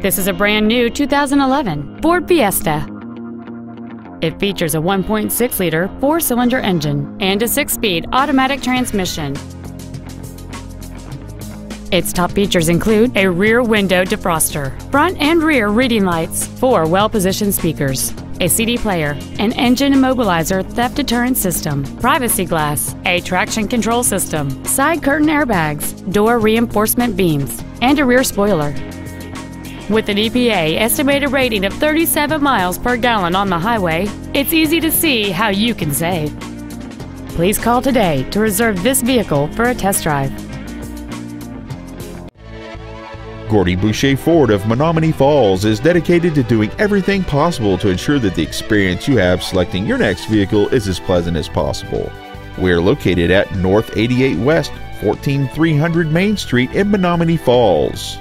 This is a brand new 2011 Ford Fiesta. It features a 1.6-liter four-cylinder engine and a 6-speed automatic transmission. Its top features include a rear window defroster, front and rear reading lights, 4 well-positioned speakers, a CD player, an engine immobilizer theft deterrent system, privacy glass, a traction control system, side curtain airbags, door reinforcement beams, and a rear spoiler. With an EPA estimated rating of 37 miles per gallon on the highway, it's easy to see how you can save. Please call today to reserve this vehicle for a test drive. Gordy Boucher Ford of Menomonee Falls is dedicated to doing everything possible to ensure that the experience you have selecting your next vehicle is as pleasant as possible. We are located at North 88 West, 14300 Main Street in Menomonee Falls.